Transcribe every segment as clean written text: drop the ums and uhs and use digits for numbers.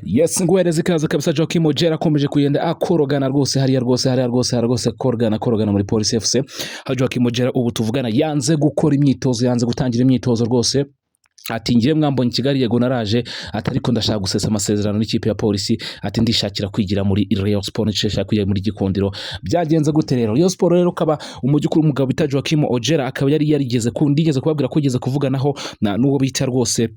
Yes, nguhereze ikaze kabisa. Joachim Ojera akomeje kugenda akorogana rwose hariya rwose korogana muri Police FC. Joachim Ojera ubu tuvugana yanze gukora imyitozo, yanze gutangira imyitozo rwose. Ati ngiye mwambonye Kigali yego naraje, atariko ndashaka gusesa amasezerano n'ikipe ya Polisi, ati ndishakira kwigira muri Rayon Sport, ndishakira kwigira muri Gikondiro. Byagenze gute rero? Rayon Sport rero kaba umujyi kuri umugabo bita Joachim Ojera akaba yari yarigeze kubabwira ko yigeze kuvuganaho n'uwo bita rwose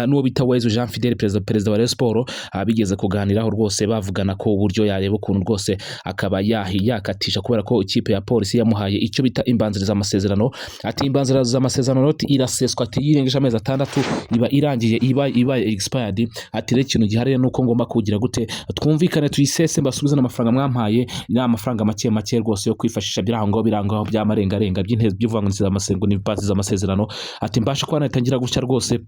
n'uwo bita Wezu Jean Fidel perezida wa Rayon Sport. Bigeze kuganiraho rwose bavugana ko uburyo yareba ukuntu rwose akaba yakatisha kubera ko ikipe ya Polisi yamuhaye icyo bita imbanziriza amasezerano. Ati imbanziriza amasezerano iraseswa, ati yirengeje amezi 6 iba irangiye, iba expired. Ati rero ikintu gihari nuko ngomba kugira gute twumvikane tuyisese mbasubize n'amafaranga mwampaye, ni amafaranga make rwose yo kwifashisha birango by'amarengarenga by'intezi by'uvanganiza amasengo n'ibipatiza amasezerano. Ati mbasha kuba natangira gutya rwose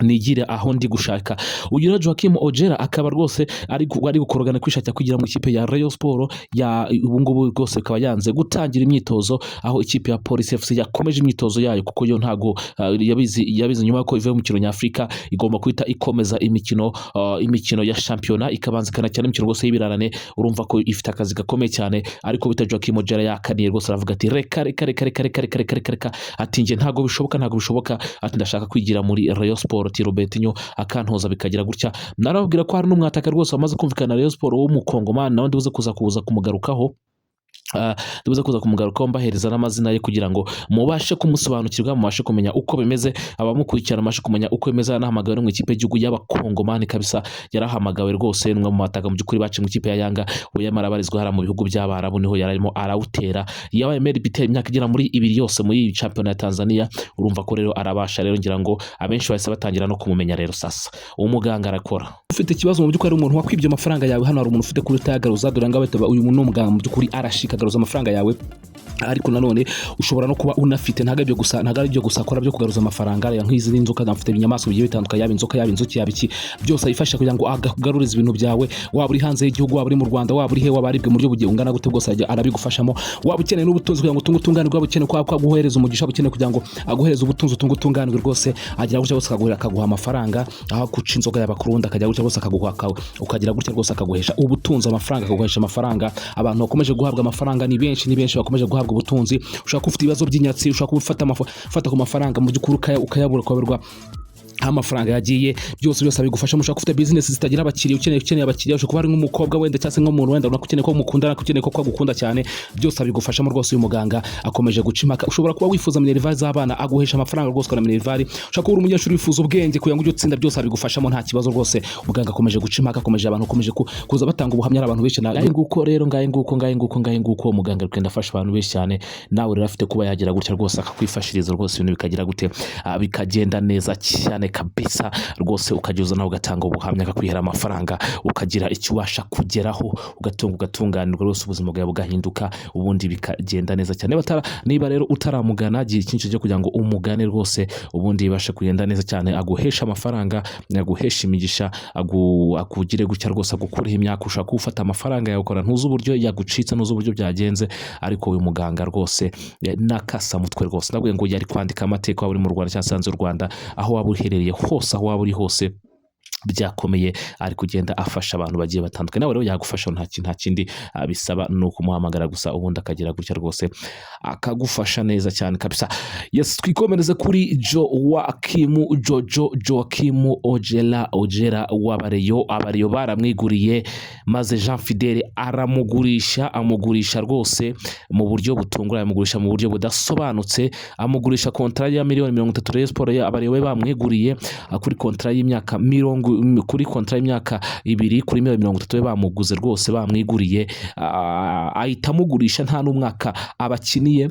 nigire aho ndi gushaka. Uyu Joachim Ojera akaba rwose ari gukorogana kwishakira kugira mu ikipe ya Rayon Sport ya ubungubu rwose akaba yanze gutangira imyitozo, aho ikipe ya Police FC yakomeje imyitozo yayo kuko yo ntago yabize nyuma ko ivuye mu mukino nyafrika igomba kwita ikomeza imikino ya championnat, ikabanzikana cyane imikino rwose y'ibirarane. Urumva ko ifite akazi gakomeye cyane, ariko bita Joachim Ojera yakaniye rwose aravuga ati reka ati nge ntago bishoboka, ati ndashaka kwigira muri Rayon Sport. Robertinho akantoza bikagira gutya. Narababwira ko hari n'umwataka rwose wamaze kumvikana Rayon Sport wo mu Kongomani, nawe ndibuze kuza kumugarukaho. Ndibuze kuza kumugarukaho mbahereza n'amazina ye kugira ngo mubashe kumusobanukirwa, mubashe kumenya uko bimeze, abamukurikirana mubashe kumenya uko bimeze. Anahamagawe mu ikipe y'igihugu y'Abakongomani kabisa, yarahamagawe rwose n'umwe mu mataka mu by'ukuri bace mu ikipe ya Yanga. We yamarabarizwa hara mu bihugu by'Abarabu, niho yararimo arawutera. Yabaye Meri Biteri imyaka igera muri 2 yose muri championnat ya Tanzania. Urumva ko rero arabasha rero, ngira ngo abenshi bahise batangira no kumumenya rero. Sasa umuganga arakora. Ufite ikibazo mu by'ukuri ari umuntu wakwibye amafaranga yawe, hano hari umuntu ufite kuri Tagaruza dore ngabete uyu muntu n'umuganga mu by'ukuri arashika garuza amafaranga yawe. Ariko nanone ushobora no kuba unafite ntaga byo gusa akora byo kugaruza amafaranga ya nk'izi n'inzoka zamfite ibinyamaswa bigiye bitandukanye, yaba inzoka yaba inzuki yaba iki byose ayifasha kugira ngo agagarurize ibintu byawe. Waba uri hanze y'igihugu, waba uri mu Rwanda, waba uri he, waba aribwe mu buryo bugiye ungana gute bwose arabigufashamo. Waba ukeneye n'ubutunzi kugira ngo tungutunganirwe, waba ukeneye ko aguhereza umugisha, waba ukeneye kugira ngo aguhereze ubutunzi tungutunganirwe rwose, agira gutya bose akaguha amafaranga, aho kuca inzoga y'abakurunda akajya gutya bose akaguha ukagira gutya rwose akaguhesha ubutunzi amafaranga, akaguhesha amafaranga. Abantu bakomeje guhabwa amafaranga ni benshi bakomeje guhabwa ubutunzi. Ushaka ufite ibibazo by'inyatsi, ushaka gufata ku mafaranga mu by'ukuri ukayabura kwaberwa amafaranga yagiye byose abigufasha. Mushaka ufite business zitagira abakiriya, ukeneye abakiriya, ushaka kuba ari nk'umukobwa wenda cyangwa se nk'umuntu wenda unakukeneye ko mukundana, ukeneye ko agukunda cyane, byose abigufashamo rwose. Uyu muganga akomeje gucimaka. Ushobora kuba wifuza minerval z'abana, aguhesha amafaranga rwose kwa minerval. Ushaka kuba uri umunyeshuri wifuza ubwenge kugira ngo ujye utsinda, byose abigufashamo nta kibazo rwose. Muganga akomeje gucimaka, akomeje abantu akomeje kuza batanga ubuhamya abantu benshi. Ngaye nguko rero, ngaye nguko muganga rukenda afasha abantu benshi cyane. Nawe rero afite kuba yagira gutya rwose akakwifashiriza rwose ibintu bikagira gute bikagenda neza cyane kabisa rwose, ukajyoza nawe ugatanga ubuhamya akakwihera amafaranga, ukagira icyo ubasha kugeraho, ugatunganirwa rwose, ubuzima bwawe bugahinduka, ubundi bikagenda neza cyane. Niba rero utaramugana, gira ikintu cyo kugira ngo umugane rwose, ubundi bibashe kugenda neza cyane, aguhesha amafaranga, aguhesha imigisha, akugire gutya rwose, agukureho imyaka. Ushaka gufata amafaranga yawe ukora ntuzi uburyo yagucitse, ntuzi uburyo byagenze, ariko uyu muganga rwose nakasa mutwe rwose. Nabwo ngo yari kwandika amateka waba uri mu Rwanda cyangwa hanze y'u Rwanda, aho waba uherereye hose, aho waba uri hose byakomeye, ari kugenda afasha abantu bagiye batandukanye. Nawe rero yagufasha, nta kindi bisaba, no kumuhamagara gusa, ubundi akagira gutya rwose akagufasha neza cyane kabisa. Yes, twikomereze kuri Joachim Ojera w'Abareyo baramwiguriye, maze Jean Fidel amugurisha rwose mu buryo butunguranye, amugurisha mu buryo budasobanutse, amugurisha contrat ya $30 Rayon Sport Abareyo bamwiguriye kuri contrat y'imyaka 2 kuri $30 bamuguze rwose, bamwiguriye ahita amugurisha nta n'umwaka abakiniye.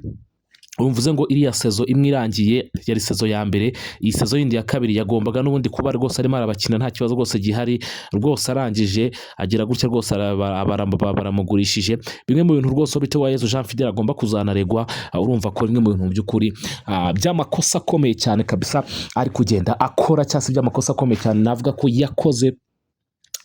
Urumvuze ngo iriya sezo imwe irangiye, yari sezo ya mbere. Iyi sezo yindi ya kabiri yagombaga n'ubundi kuba rwose arimo arabakina nta kibazo rwose gihari rwose. Arangije agira gutya rwose baramugurishije. Bimwe mu bintu rwose bite wa Yezu Jean Fidel agomba kuzanaregwa. Urumva ko rimwe mu bintu by'ukuri by'amakosa akomeye cyane kabisa ari kugenda akora, cyangwa se by'amakosa akomeye cyane navuga ko yakoze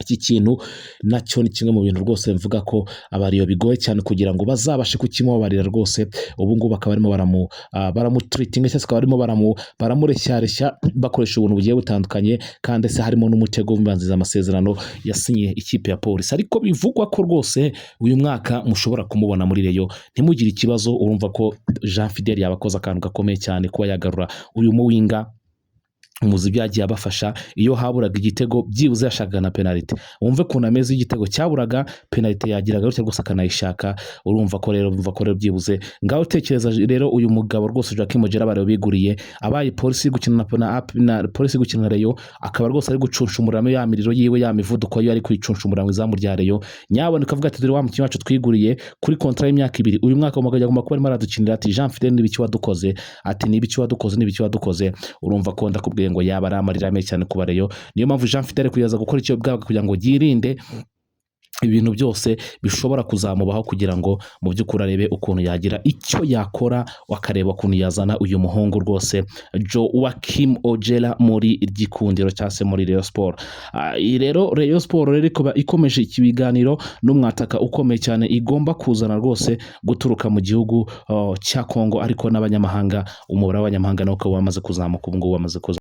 iki kintu nacyo ni kimwe mu bintu rwose mvuga ko abariyo bigoye cyane kugira ngo bazabashe kukimubabarira rwose. ubu ngubu bakaba barimo baramutreatinga cyangwa bakaba barimo baramureshyareshya bakoresha ubuntu bugiye butandukanye, kandi se harimo n'umutego w'imbanziza amasezerano yasinye ikipe ya Polisi. Ariko bivugwa ko rwose uyu mwaka mushobora kumubona muri Rayon, ntimugire ikibazo. Urumva ko Jean Fidel yabakoze akantu gakomeye cyane kuba yagarura uyu muwinga. Umuzi byagiye abafasha iyo haburaga igitego byibuze yashakaga na penalty. Wumve kuntu ameze, igitego cyaburaga penalty yagiraga gutya gusa akanayishaka. Urumva ko rero byibuze ngaho tekereza rero uyu mugabo rwose Joachim Ojera bari biguriye abaye Polisi gukina na Polisi gukina Rayon, akaba rwose ari gucunshumuramo ya miriro yiwe ya mivuduko yo ari kwicunshumuramo izamu rya Rayon. Nyaboneka avuga ati dore wa mukinnyi wacu twiguriye kuri kontra y'imyaka 2 uyu mwaka umugajya agomba kuba arimo aradukinira. Ati Jean Fidel n'ibiki wadukoze, ati n'ibiki wadukoze. Urumva ko ndakubwiye ngo yaba ari amarira menshi cyane ku Rayon. Niyo mpamvu Jean Fidel kuyaza gukora icyo bwabwe kugira ngo yirinde ibintu byose bishobora kuzamubaho, kugira ngo mu by'ukuri arebe ukuntu yagira icyo yakora, wakareba ukuntu yazana uyu muhungu rwose Joachim Ojera muri Gikundiro cyangwa se muri Rayon Sport. Rero Rayon Sport rero ikomeje iki biganiro n'umwataka ukomeye cyane igomba kuzana rwose guturuka mu gihugu cya Kongo, ariko n'abanyamahanga, umubare w'abanyamahanga nuko wamaze kuzamuka, ubu ngubu wamaze kuza